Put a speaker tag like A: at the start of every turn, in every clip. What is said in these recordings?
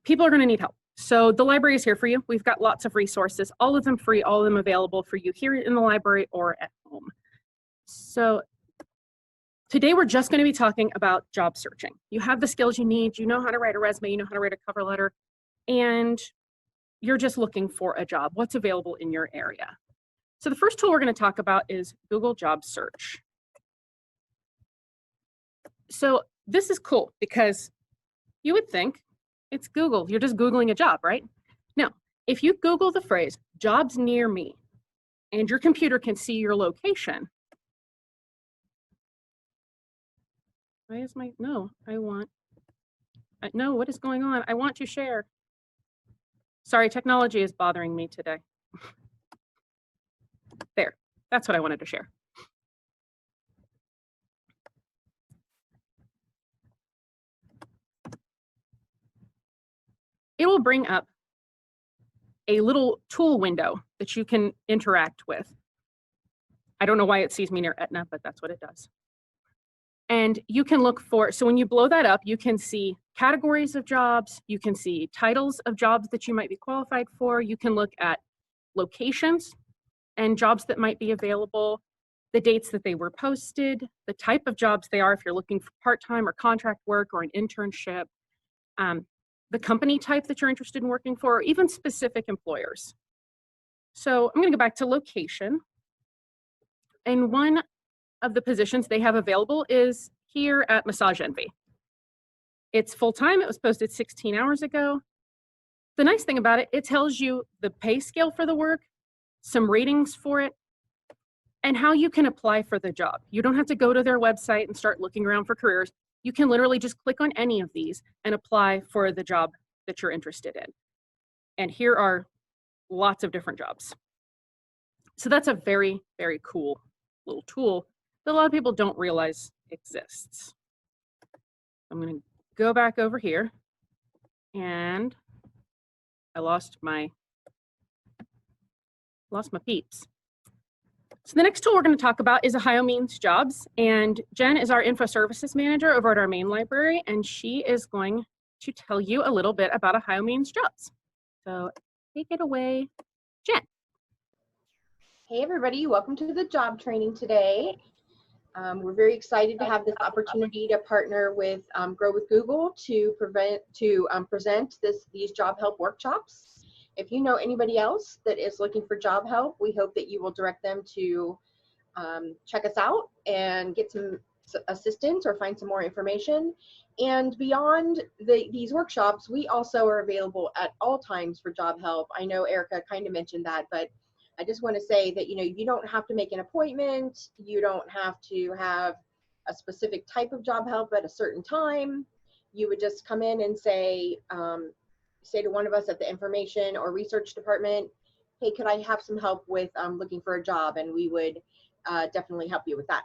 A: people are going to need help. So the library is here for you. We've got lots of resources, all of them free, all of them available for you here in the library or at home. So today we're just going to be talking about job searching. You have the skills you need, you know how to write a resume, you know how to write a cover letter, and you're just looking for a job. What's available in your area? So the first tool we're going to talk about is Google Job Search. So this is cool because you would think it's Google. You're just Googling a job, right? Now, if you Google the phrase jobs near me and your computer can see your location, why is my, no, no, what is going on? I want to share. Sorry, technology is bothering me today. There, that's what I wanted to share. It will bring up a little tool window that you can interact with. I don't know why it sees me near Etna, but that's what it does. And you can look for, so when you blow that up, you can see categories of jobs, you can see titles of jobs that you might be qualified for, you can look at locations and jobs that might be available, the dates that they were posted, the type of jobs they are if you're looking for part-time or contract work or an internship, the company type that you're interested in working for, or even specific employers. So I'm going to go back to location. And one of the positions they have available is here at Massage Envy. It's full-time. It was posted 16 hours ago. The nice thing about it, it tells you the pay scale for the work, some ratings for it, and how you can apply for the job. You don't have to go to their website and start looking around for careers. You can literally just click on any of these and apply for the job that you're interested in. And here are lots of different jobs. So that's a very, very cool little tool that a lot of people don't realize exists. I'm going to go back over here, and I lost my peeps. So the next tool we're going to talk about is Ohio Means Jobs, and Jen is our info services manager over at our main library, and she is going to tell you a little bit about Ohio Means Jobs. So take it away, Jen.
B: Hey everybody, welcome to the job training today. We're very excited to have this opportunity to partner with Grow with Google to present these job help workshops. If you know anybody else that is looking for job help, we hope that you will direct them to check us out and get some assistance or find some more information. And beyond these workshops, we also are available at all times for job help. I know Erica kind of mentioned that, but I just want to say that, you don't have to make an appointment. You don't have to have a specific type of job help at a certain time. You would just come in and say to one of us at the information or research department, hey, could I have some help with looking for a job? And we would definitely help you with that.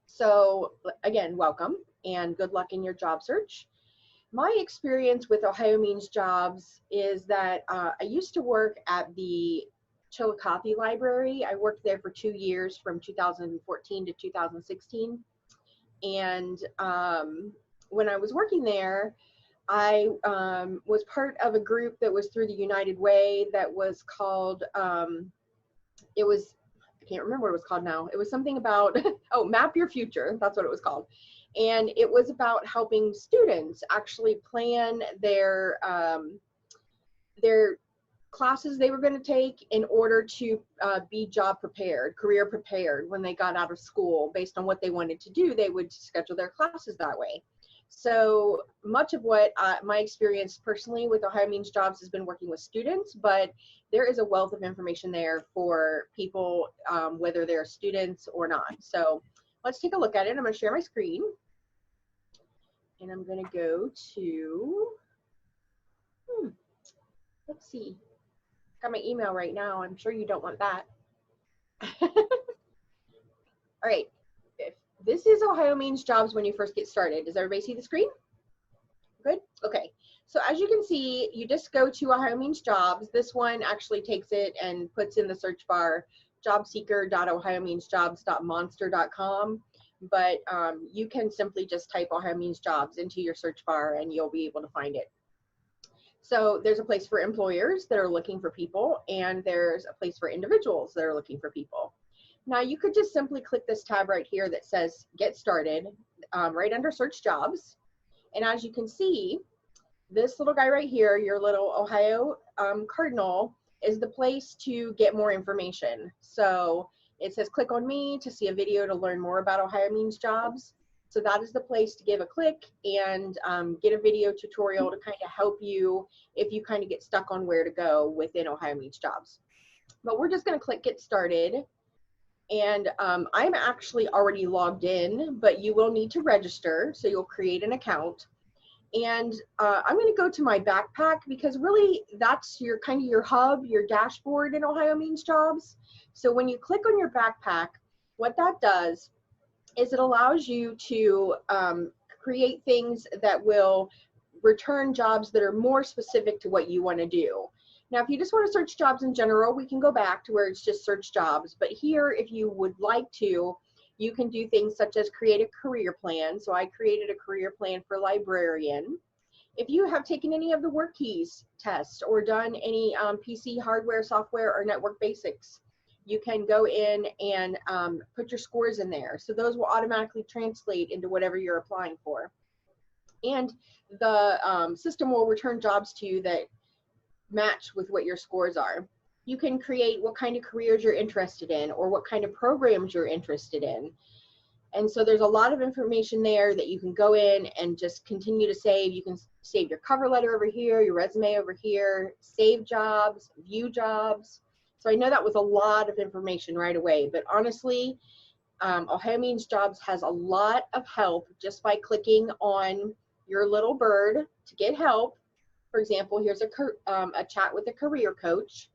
B: So again, welcome and good luck in your job search. My experience with Ohio Means Jobs is that I used to work at the Chillicothe Library. I worked there for 2 years from 2014 to 2016. And when I was working there, I was part of a group that was through the United Way that was called, I can't remember what it was called now. It was something about, oh, Map Your Future. That's what it was called. And it was about helping students actually plan their classes they were going to take in order to be job prepared, career prepared when they got out of school. Based on what they wanted to do, they would schedule their classes that way. So much of what my experience personally with Ohio Means Jobs has been working with students, but there is a wealth of information there for people, whether they're students or not. So let's take a look at it. I'm going to share my screen, and I'm going to go to, let's see. Got my email right now. I'm sure you don't want that. All right. This is Ohio Means Jobs when you first get started. Does everybody see the screen? Good? Okay. So as you can see, you just go to Ohio Means Jobs. This one actually takes it and puts in the search bar jobseeker.ohiomeansjobs.monster.com. But you can simply just type Ohio Means Jobs into your search bar and you'll be able to find it. So there's a place for employers that are looking for people, and there's a place for individuals that are looking for people. Now you could just simply click this tab right here that says Get Started, right under Search Jobs. And as you can see, this little guy right here, your little Ohio Cardinal, is the place to get more information. So it says click on me to see a video to learn more about Ohio Means Jobs. So that is the place to give a click and get a video tutorial to kind of help you if you kind of get stuck on where to go within Ohio Means Jobs. But we're just going to click Get Started. And I'm actually already logged in, but you will need to register. So you'll create an account. And I'm going to go to my backpack because really that's your kind of your hub, your dashboard in Ohio Means Jobs. So when you click on your backpack, what that does is it allows you to create things that will return jobs that are more specific to what you want to do. Now, if you just want to search jobs in general, we can go back to where it's just search jobs. But here, if you would like to, you can do things such as create a career plan. So I created a career plan for librarian. If you have taken any of the WorkKeys tests or done any PC hardware, software, or network basics, you can go in and put your scores in there. So those will automatically translate into whatever you're applying for. And the system will return jobs to you that match with what your scores are. You can create what kind of careers you're interested in or what kind of programs you're interested in. And so there's a lot of information there that you can go in and just continue to save. You can save your cover letter over here, your resume over here, save jobs, view jobs. So I know that was a lot of information right away, but honestly, Ohio Means Jobs has a lot of help just by clicking on your little bird to get help. For example, here's a chat with a career coach,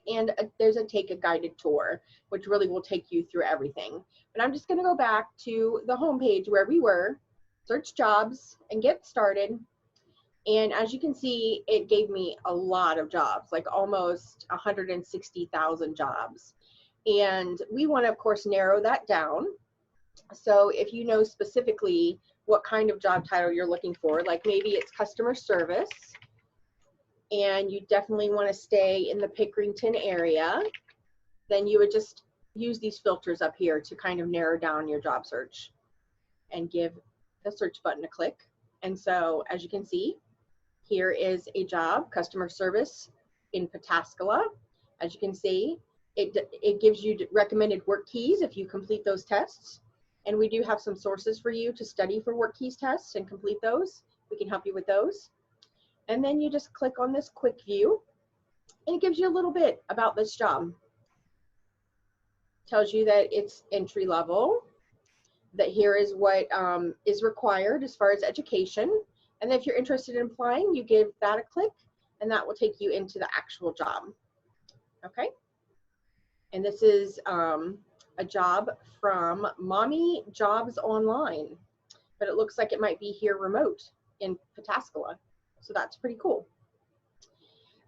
B: and there's a take a guided tour, which really will take you through everything. But I'm just going to go back to the home page where we were, search jobs, and get started. And as you can see, it gave me a lot of jobs, like almost 160,000 jobs. And we want to, of course, narrow that down. So if you know specifically what kind of job title you're looking for, like maybe it's customer service, and you definitely want to stay in the Pickerington area, then you would just use these filters up here to kind of narrow down your job search and give the search button a click. And so as you can see, here is a job, customer service in Pataskala. As you can see, it gives you recommended WorkKeys if you complete those tests. And we do have some sources for you to study for WorkKeys tests and complete those. We can help you with those. And then you just click on this quick view, and it gives you a little bit about this job. Tells you that it's entry level, that here is what is required as far as education. And if you're interested in applying, you give that a click, and that will take you into the actual job. Okay. And this is a job from Mommy Jobs Online, but it looks like it might be here remote in Pataskala. So that's pretty cool.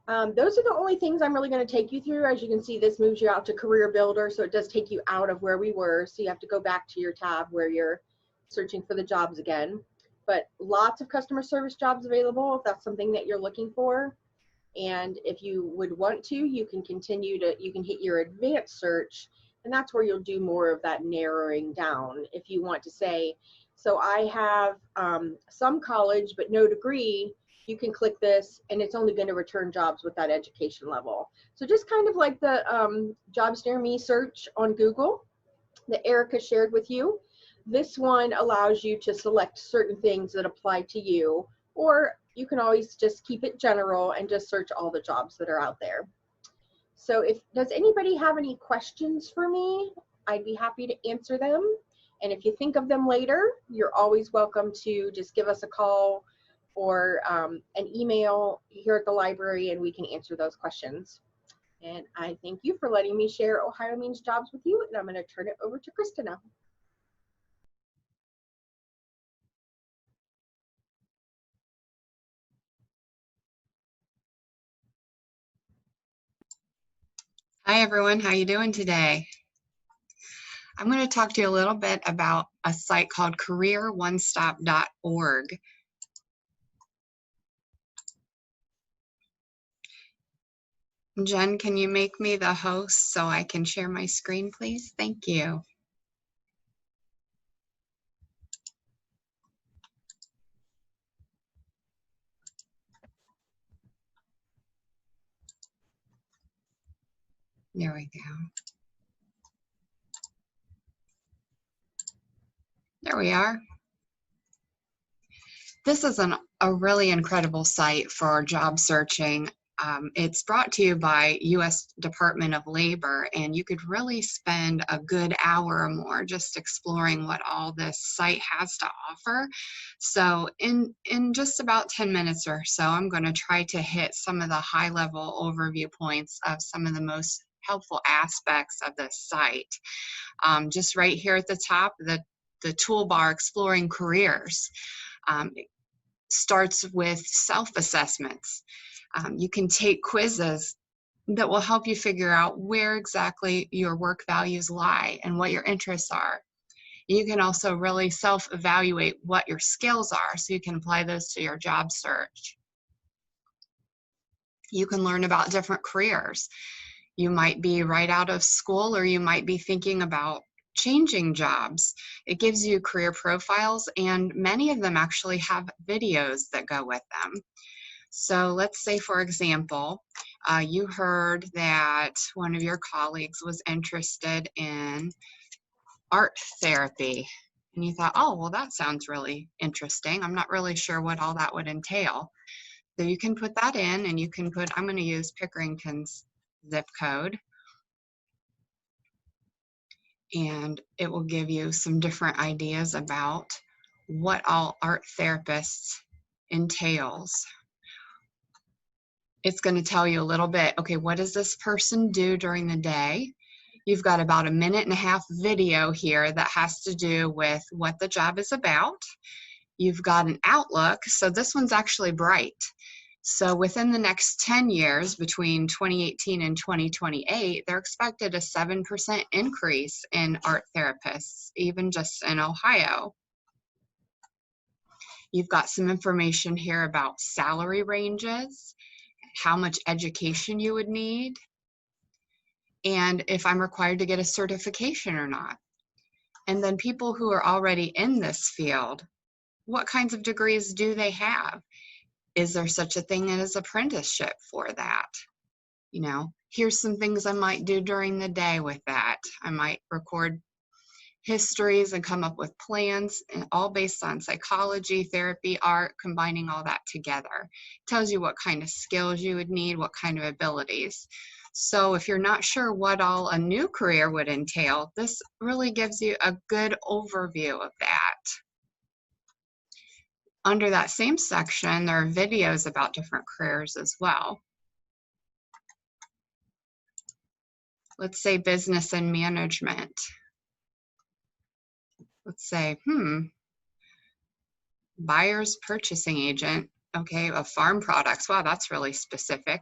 B: Those are the only things I'm really going to take you through. As you can see, this moves you out to Career Builder, so it does take you out of where we were. So you have to go back to your tab where you're searching for the jobs again. But lots of customer service jobs available if that's something that you're looking for. And if you would want to, you can continue to, you can hit your advanced search, and that's where you'll do more of that narrowing down. If you want to say, so I have some college but no degree, you can click this and it's only going to return jobs with that education level. So just kind of like the jobs near me search on Google that Erica shared with you. This one allows you to select certain things that apply to you, or you can always just keep it general and just search all the jobs that are out there. So does anybody have any questions for me? I'd be happy to answer them. And if you think of them later, you're always welcome to just give us a call or an email here at the library, and we can answer those questions. And I thank you for letting me share Ohio Means Jobs with you, and I'm going to turn it over to Krista now.
C: Hi everyone, how you doing today? I'm going to talk to you a little bit about a site called careeronestop.org. Jen, can you make me the host so I can share my screen, please? Thank you. There we go. There we are. This is a really incredible site for job searching. It's brought to you by U.S. Department of Labor, and you could really spend a good hour or more just exploring what all this site has to offer. So in just about 10 minutes or so, I'm going to try to hit some of the high-level overview points of some of the most helpful aspects of this site. Just right here at the top, the toolbar, Exploring Careers. It starts with self-assessments. You can take quizzes that will help you figure out where exactly your work values lie and what your interests are. You can also really self-evaluate what your skills are so you can apply those to your job search. You can learn about different careers. You might be right out of school, or you might be thinking about changing jobs. It gives you career profiles, and many of them actually have videos that go with them. So let's say, for example, you heard that one of your colleagues was interested in art therapy, and you thought, oh, well, that sounds really interesting. I'm not really sure what all that would entail. So you can put that in, and you can put, I'm going to use Pickerington's zip code, and it will give you some different ideas about what all art therapists entails. It's going to tell you a little bit, okay, what does this person do during the day? You've got about a 1.5-minute video here that has to do with what the job is about. You've got an outlook, so this one's actually bright. So within the next 10 years, between 2018 and 2028, they're expected a 7% increase in art therapists, even just in Ohio. You've got some information here about salary ranges, how much education you would need, and if I'm required to get a certification or not. And then people who are already in this field, what kinds of degrees do they have? Is there such a thing as apprenticeship for that? You know, here's some things I might do during the day with that. I might record histories and come up with plans, and all based on psychology, therapy, art, combining all that together. It tells you what kind of skills you would need, what kind of abilities. So if you're not sure what all a new career would entail, this really gives you a good overview of that. Under that same section, there are videos about different careers as well. Let's say business and management. Let's say, buyer's purchasing agent, okay, of farm products. Wow, that's really specific.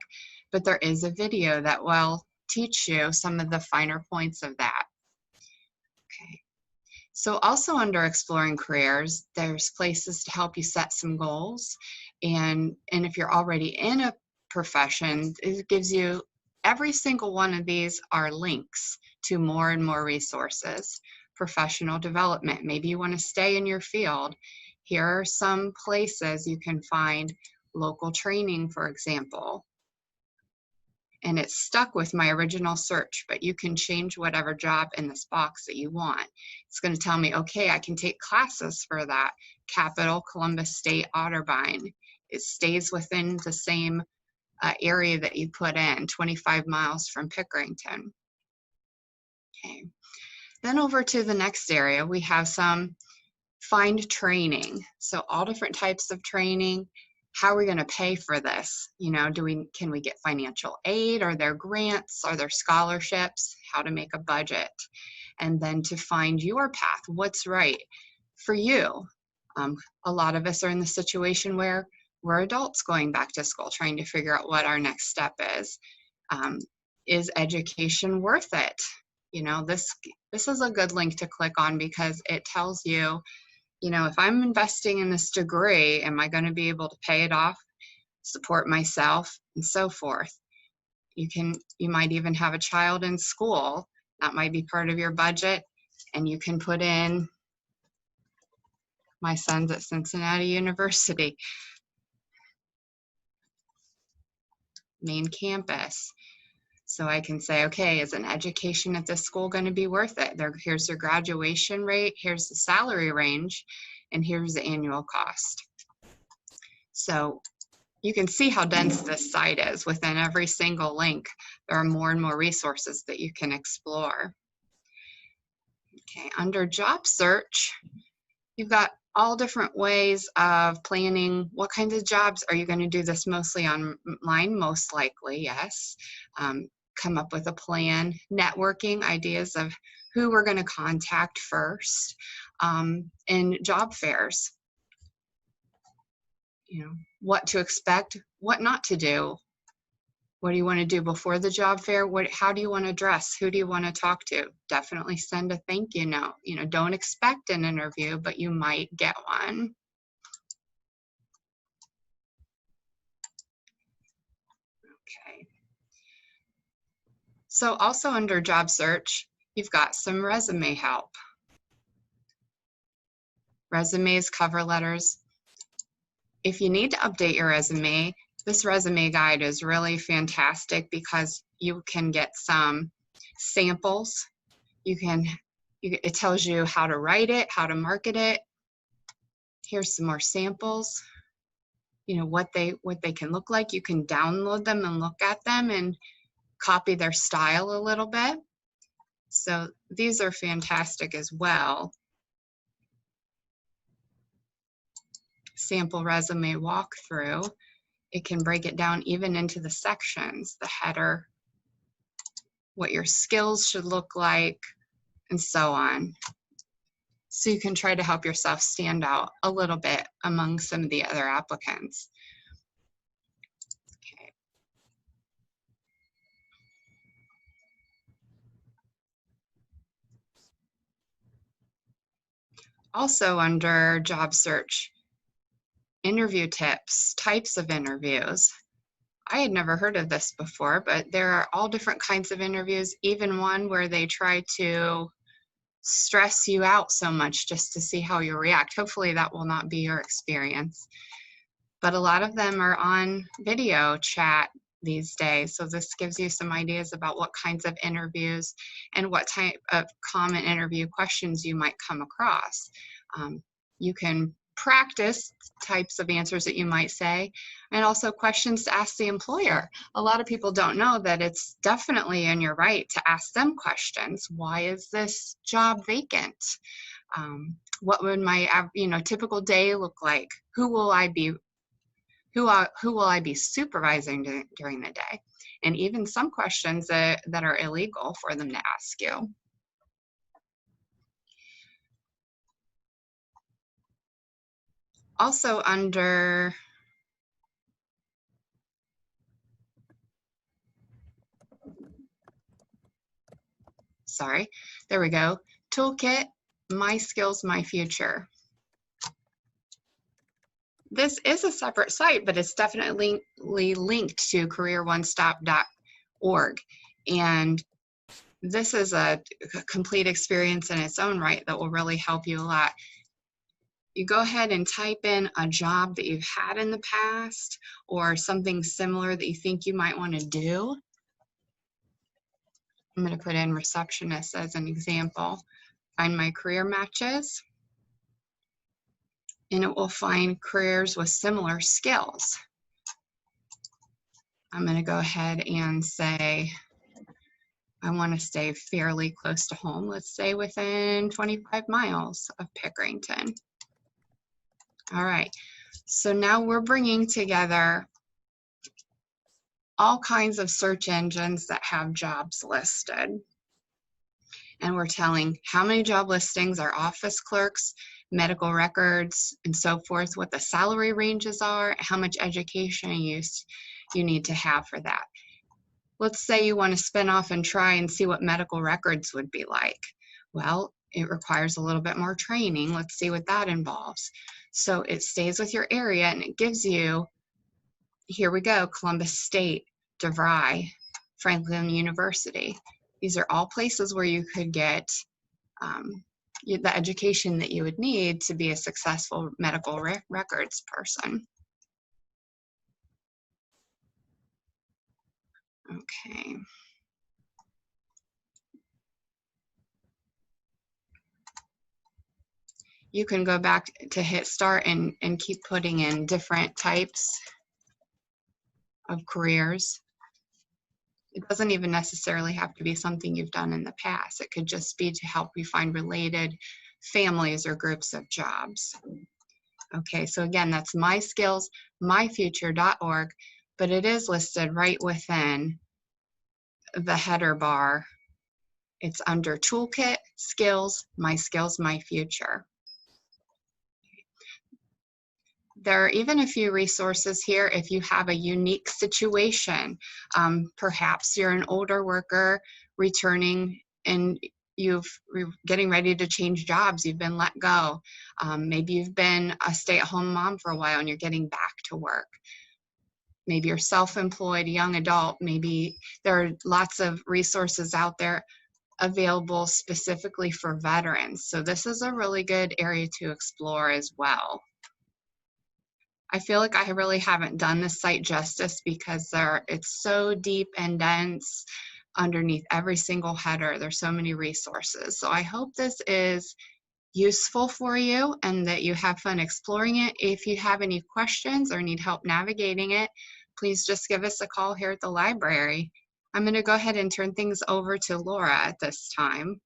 C: But there is a video that will teach you some of the finer points of that. Okay. So also under exploring careers, there's places to help you set some goals. And if you're already in a profession, it gives you, every single one of these are links to more and more resources. Professional development, maybe you want to stay in your field. Here are some places you can find local training, for example. And it's stuck with my original search, but you can change whatever job in this box that you want. It's going to tell me, okay, I can take classes for that. Capital Columbus State Otterbein. It stays within the same area that you put in, 25 miles from Pickerington. Okay. Then over to the next area, we have some find training. So all different types of training. How are we going to pay for this? You know, can we get financial aid? Are there grants? Are there scholarships? How to make a budget? And then to find your path, what's right for you. A lot of us are in the situation where we're adults going back to school, trying to figure out what our next step is. Is education worth it? You know, this is a good link to click on because it tells you, you know, if I'm investing in this degree, am I going to be able to pay it off, support myself, and so forth? You might even have a child in school. That might be part of your budget. And you can put in, my son's at Cincinnati University, main campus. So I can say, okay, is an education at this school going to be worth it? Here's their graduation rate, here's the salary range, and here's the annual cost. So you can see how dense this site is. Within every single link, there are more and more resources that you can explore. Okay, under job search, you've got all different ways of planning. What kinds of jobs are you going to do this mostly online? Most likely, yes. Come up with a plan, networking, ideas of who we're going to contact first, in job fairs. You know, what to expect, what not to do. What do you want to do before the job fair? How do you want to dress? Who do you want to talk to? Definitely send a thank you note. You know, don't expect an interview, but you might get one. Okay. So also under job search, you've got some resume help. Resumes, cover letters. If you need to update your resume, this resume guide is really fantastic because you can get some samples. It tells you how to write it, how to market it. Here's some more samples. You know, what they can look like. You can download them and look at them and copy their style a little bit. So these are fantastic as well. Sample resume walkthrough. It can break it down even into the sections, the header, what your skills should look like, and so on. So you can try to help yourself stand out a little bit among some of the other applicants. Okay. Also under job search, interview tips, types of interviews. I had never heard of this before, but there are all different kinds of interviews, even one where they try to stress you out so much just to see how you react. Hopefully that will not be your experience. But a lot of them are on video chat these days. So this gives you some ideas about what kinds of interviews and what type of common interview questions you might come across. You can practice types of answers that you might say, and also questions to ask the employer. A lot of people don't know that it's definitely in your right to ask them questions. Why is this job vacant? What would my typical day look like? Who will I be supervising during the day? And even some questions that are illegal for them to ask you. Also under there we go. Toolkit, My Skills, My Future. This is a separate site, but it's definitely linked to careeronestop.org. And this is a complete experience in its own right that will really help you a lot. You go ahead and type in a job that you've had in the past or something similar that you think you might want to do. I'm going to put in receptionist as an example. Find my career matches, and it will find careers with similar skills. I'm going to go ahead and say I want to stay fairly close to home. Let's say within 25 miles of Pickerington. All right, so now we're bringing together all kinds of search engines that have jobs listed. And we're telling how many job listings are office clerks, medical records, and so forth, what the salary ranges are, how much education you need to have for that. Let's say you want to spin off and try and see what medical records would be like. Well, it requires a little bit more training. Let's see what that involves. So it stays with your area and it gives you, here we go, Columbus State, DeVry, Franklin University. These are all places where you could get the education that you would need to be a successful medical records person. Okay. You can go back to hit start and keep putting in different types of careers. It doesn't even necessarily have to be something you've done in the past. It could just be to help you find related families or groups of jobs. Okay, so again, that's myskillsmyfuture.org, but it is listed right within the header bar. It's under Toolkit, Skills, My Skills, My Future. There are even a few resources here if you have a unique situation. Perhaps you're an older worker returning and you're getting ready to change jobs, you've been let go. Maybe you've been a stay-at-home mom for a while and you're getting back to work. Maybe you're self-employed, young adult. Maybe there are lots of resources out there available specifically for veterans. So this is a really good area to explore as well. I feel like I really haven't done this site justice because it's so deep and dense underneath every single header. There's so many resources. So I hope this is useful for you and that you have fun exploring it. If you have any questions or need help navigating it, please just give us a call here at the library. I'm going to go ahead and turn things over to Laura at this time.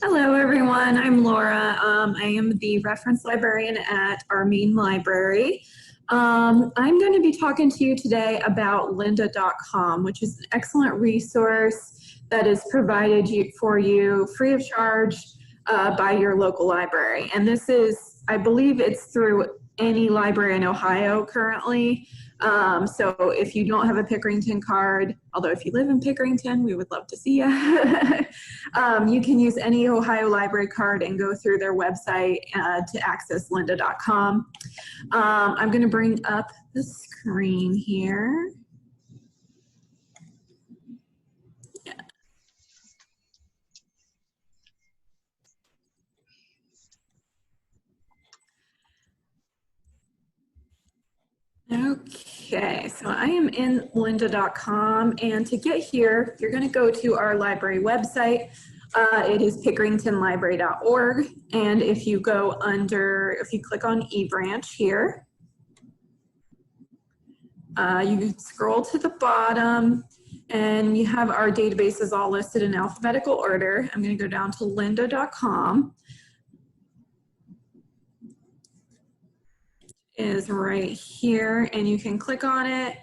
D: Hello, everyone. I'm Laura. I am the reference librarian at our main library. I'm going to be talking to you today about Lynda.com, which is an excellent resource that is provided for you free of charge by your local library. And this is, I believe it's through any library in Ohio currently. So if you don't have a Pickerington card, although if you live in Pickerington, we would love to see you. You can use any Ohio library card and go through their website to access Lynda.com. I'm going to bring up the screen here. Okay, so I am in Lynda.com, and to get here, you're going to go to our library website. It is pickeringtonlibrary.org, and if you go if you click on eBranch here, you can scroll to the bottom, and you have our databases all listed in alphabetical order. I'm going to go down to Lynda.com. Is right here, and you can click on it.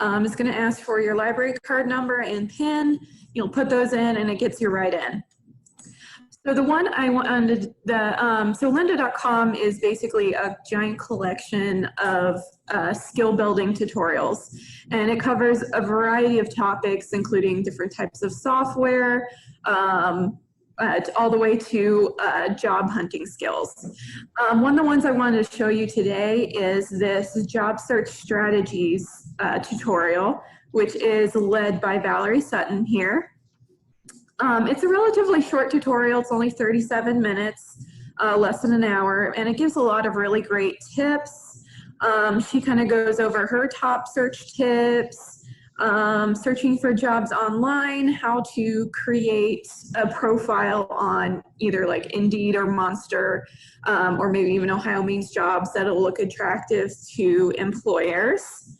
D: It's going to ask for your library card number and PIN. You'll put those in and it gets you right in. So the one I wanted, so Lynda.com is basically a giant collection of skill building tutorials, and it covers a variety of topics, including different types of software, all the way to job hunting skills. One of the ones I wanted to show you today is this job search strategies tutorial, which is led by Valerie Sutton here. It's a relatively short tutorial. It's only 37 minutes, less than an hour, and it gives a lot of really great tips. She kind of goes over her top search tips, searching for jobs online, how to create a profile on either like Indeed or Monster, or maybe even Ohio Means Jobs that'll look attractive to employers.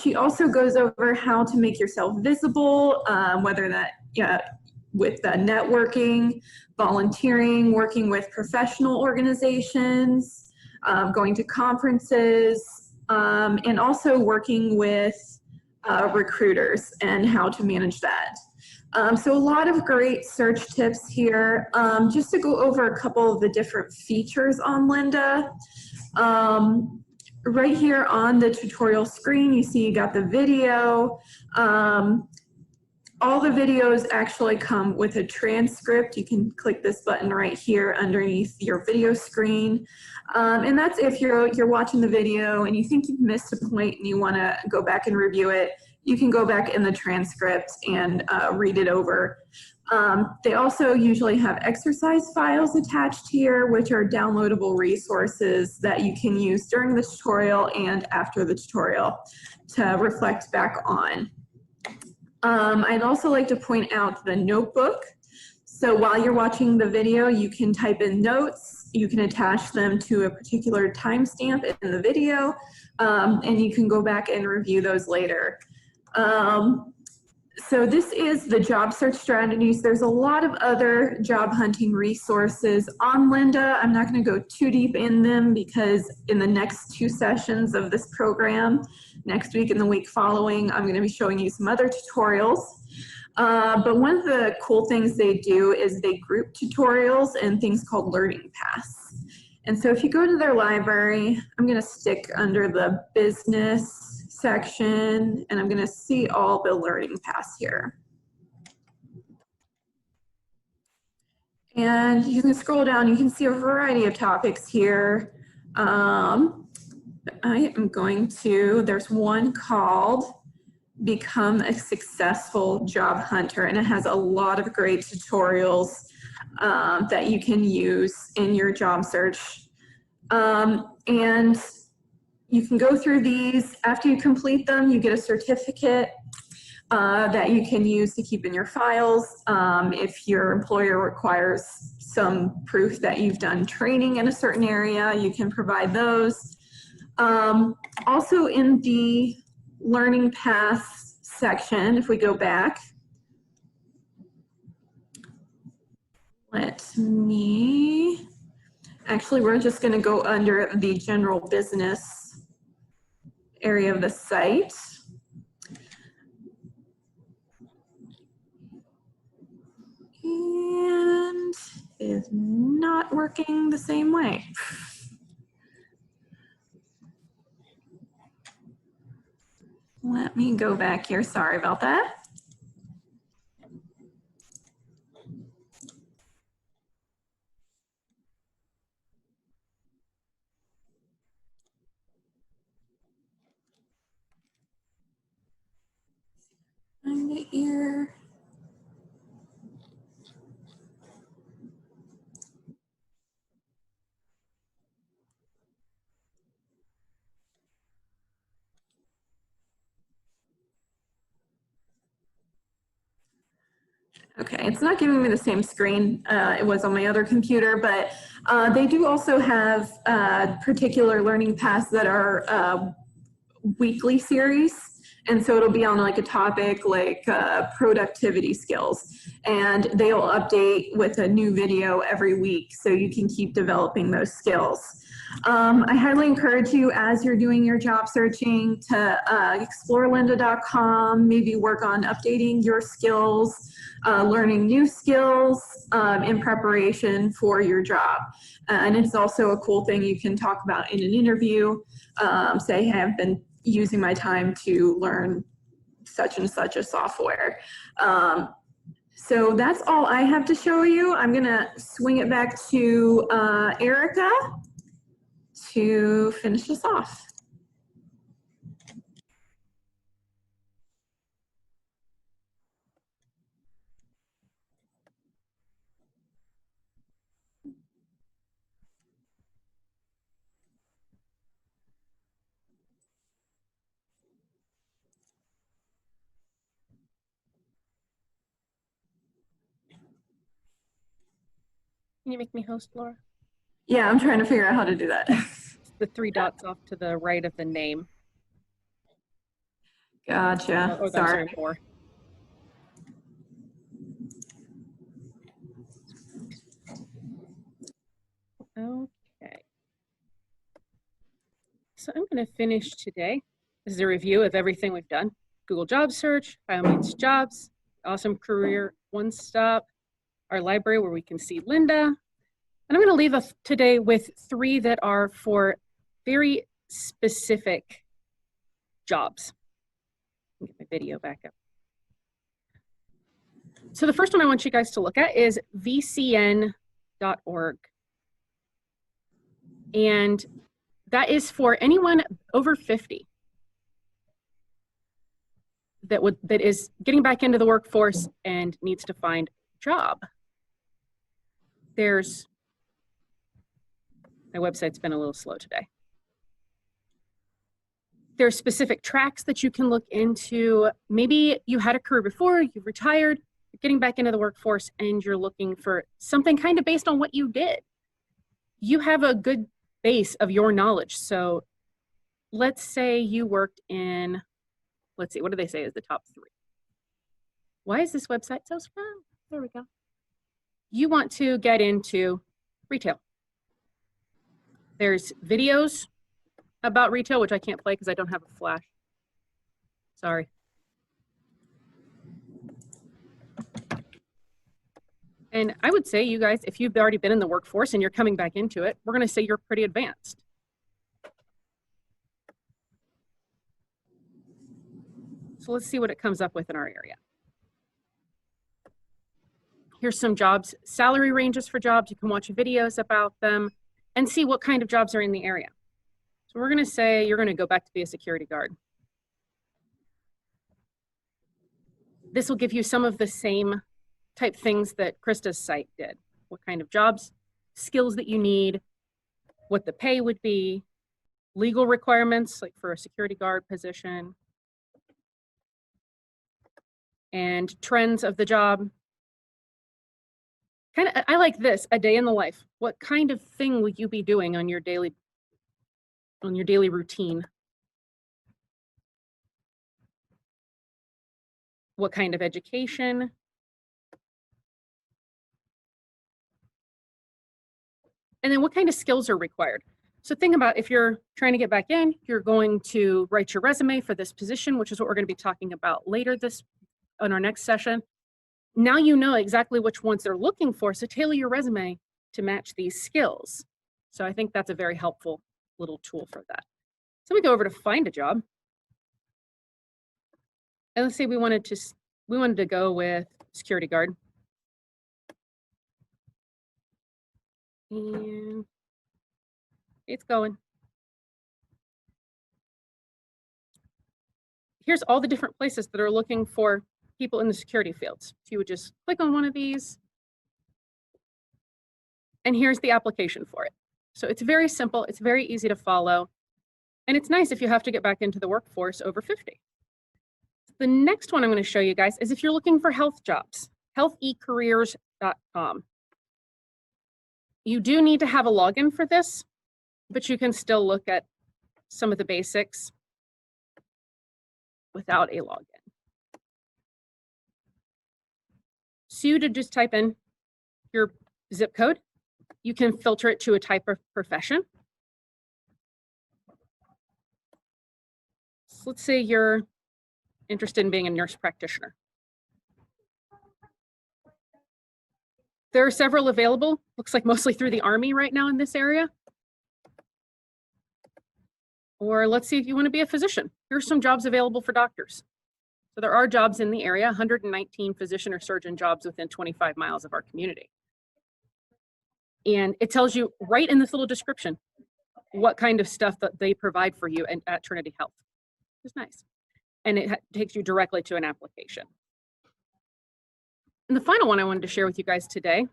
D: She also goes over how to make yourself visible, whether that with networking, volunteering, working with professional organizations, going to conferences, and also working with recruiters and how to manage that. So a lot of great search tips here. Just to go over a couple of the different features on Lynda. Right here on the tutorial screen, you see you got the video. all the videos actually come with a transcript. You can click this button right here underneath your video screen. And that's if you're watching the video and you think you've missed a point and you want to go back and review it, you can go back in the transcript and read it over. They also usually have exercise files attached here, which are downloadable resources that you can use during the tutorial and after the tutorial to reflect back on. I'd also like to point out the notebook. So while you're watching the video, you can type in notes, you can attach them to a particular timestamp in the video, and you can go back and review those later. So this is the job search strategies. There's a lot of other job hunting resources on Lynda. I'm not going to go too deep in them because in the next 2 sessions of this program, next week and the week following, I'm going to be showing you some other tutorials. But one of the cool things they do is they group tutorials in things called learning paths. And so if you go to their library, I'm going to stick under the business section, and I'm going to see all the learning paths here. And you can scroll down, you can see a variety of topics here. I am going to, there's one called Become a Successful Job Hunter, and it has a lot of great tutorials that you can use in your job search. And you can go through these. After you complete them, you get a certificate that you can use to keep in your files. If your employer requires some proof that you've done training in a certain area, you can provide those. Also in the learning paths section, if we go back, actually we're just going to go under the general business area of the site. And it is not working the same way. Let me go back here. Sorry about that. Find it here. Okay, it's not giving me the same screen it was on my other computer, but they do also have particular learning paths that are weekly series. And so it'll be on like a topic like productivity skills, and they'll update with a new video every week so you can keep developing those skills. I highly encourage you as you're doing your job searching to explore lynda.com, maybe work on updating your skills, learning new skills in preparation for your job. And it's also a cool thing you can talk about in an interview, say, hey, I've been using my time to learn such and such a software. So that's all I have to show you. I'm gonna swing it back to Erica to finish this off.
A: Can you make me host, Laura?
D: Yeah, I'm trying to figure out how to do that.
A: The 3 dots off to the right of the name.
D: Gotcha.
A: Oh,
D: sorry.
A: 4. Okay. So I'm going to finish today. This is a review of everything we've done. Google Job Search, BioMates Jobs, Awesome Career One Stop, our library where we can see Lynda. And I'm going to leave us today with 3 that are for very specific jobs. Get my video back up. So the first one I want you guys to look at is VCN.org. And that is for anyone over 50 that is getting back into the workforce and needs to find a job. My website's been a little slow today. There's specific tracks that you can look into. Maybe you had a career before, you've retired, you're getting back into the workforce, and you're looking for something kind of based on what you did. You have a good base of your knowledge. So let's say you worked in, let's see, what do they say is the top 3? Why is this website so slow? There we go. You want to get into retail. There's videos about retail, which I can't play because I don't have a flash. Sorry. And I would say, you guys, if you've already been in the workforce and you're coming back into it, we're going to say you're pretty advanced. So let's see what it comes up with in our area. Here's some jobs, salary ranges for jobs. You can watch videos about them and see what kind of jobs are in the area. So we're going to say you're going to go back to be a security guard. This will give you some of the same type things that Krista's site did. What kind of jobs, skills that you need, what the pay would be, legal requirements, like for a security guard position, and trends of the job. I like this, a day in the life. What kind of thing will you be doing on your daily routine? What kind of education? And then what kind of skills are required? So think about if you're trying to get back in, you're going to write your resume for this position, which is what we're going to be talking about later on our next session. Now you know exactly which ones they're looking for, so tailor your resume to match these skills. So I think that's a very helpful little tool for that. So we go over to find a job. And let's say we wanted to go with security guard. And it's going. Here's all the different places that are looking for people in the security fields. So you would just click on one of these, and here's the application for it. So it's very simple, it's very easy to follow, and it's nice if you have to get back into the workforce over 50. The next one I'm going to show you guys is if you're looking for health jobs, healthecareers.com. You do need to have a login for this, but you can still look at some of the basics without a login. So you just type in your zip code. You can filter it to a type of profession. So let's say you're interested in being a nurse practitioner. There are several available, looks like mostly through the Army right now in this area. Or let's see if you want to be a physician. Here's some jobs available for doctors. So there are jobs in the area, 119 physician or surgeon jobs within 25 miles of our community. And it tells you right in this little description what kind of stuff that they provide for you at Trinity Health. It's nice. And it takes you directly to an application. And the final one I wanted to share with you guys today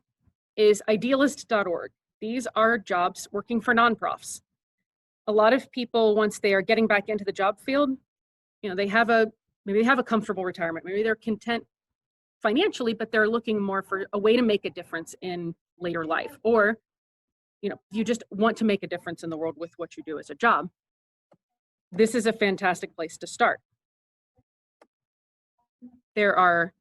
A: is idealist.org. These are jobs working for nonprofits. A lot of people, once they are getting back into the job field, maybe they have a comfortable retirement. Maybe they're content financially, but they're looking more for a way to make a difference in later life. Or, you just want to make a difference in the world with what you do as a job. This is a fantastic place to start. There are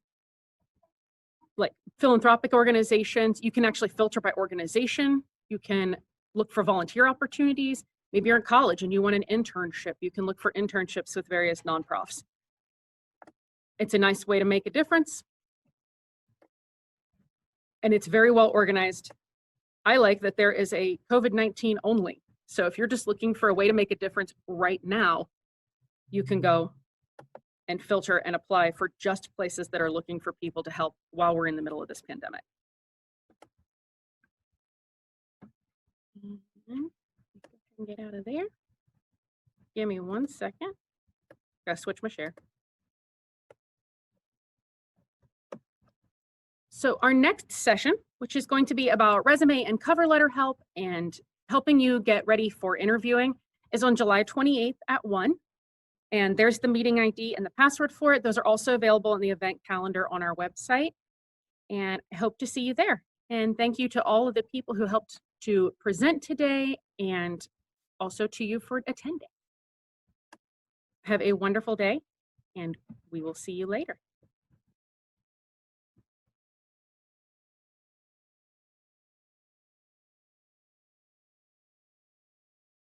A: like philanthropic organizations. You can actually filter by organization. You can look for volunteer opportunities. Maybe you're in college and you want an internship. You can look for internships with various nonprofits. It's a nice way to make a difference. And it's very well organized. I like that there is a COVID-19 only. So if you're just looking for a way to make a difference right now, you can go and filter and apply for just places that are looking for people to help while we're in the middle of this pandemic. Get out of there. Give me 1 second. Gotta switch my share. So our next session, which is going to be about resume and cover letter help and helping you get ready for interviewing, is on July 28th at 1. And there's the meeting ID and the password for it. Those are also available in the event calendar on our website. And I hope to see you there. And thank you to all of the people who helped to present today and also to you for attending. Have a wonderful day, and we will see you later.